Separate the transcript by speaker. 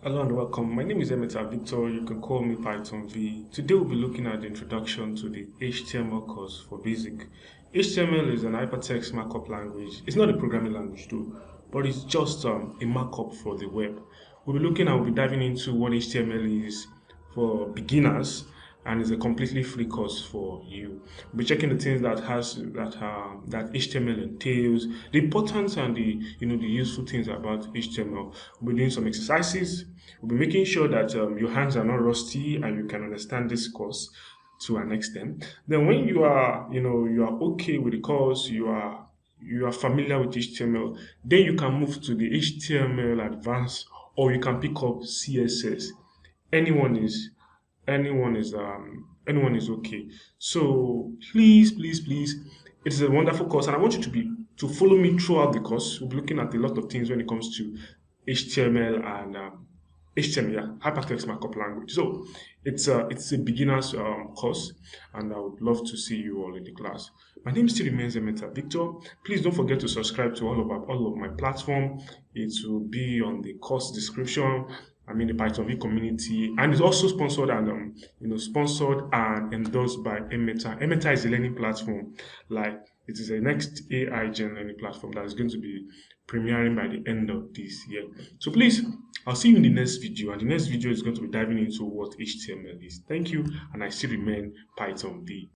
Speaker 1: Hello and welcome. My name is Emeta Victor. You can call me Python V. Today we'll be looking at the introduction to the HTML course for basic. HTML is an hypertext markup language. It's not a programming language too, but it's just a markup for the web. We'll be diving into what HTML is for beginners, and it's a completely free course for you. We'll be checking the things that HTML entails, the importance and the useful things about HTML. We'll be doing some exercises. We'll be making sure that your hands are not rusty and you can understand this course to an extent. Then when you are okay with the course, you are familiar with HTML, then you can move to the HTML advanced, or you can pick up CSS. Anyone is anyone is okay. So please, it is a wonderful course, and I want you to follow me throughout the course. We'll be looking at a lot of things when it comes to HTML and HTML, yeah, hypertext markup language. So it's a beginner's course, and I would love to see you all in the class. My name still remains Emeta Victor. Please don't forget to subscribe to all of my platform. It will be on the course description. I'm in the Python V community, and it's also sponsored and endorsed by Emeta. Emeta is a learning platform. Like, it is a next AI gen learning platform that is going to be premiering by the end of this year. So please, I'll see you in the next video, and the next video is going to be diving into what HTML is. Thank you, and I still remain Python V.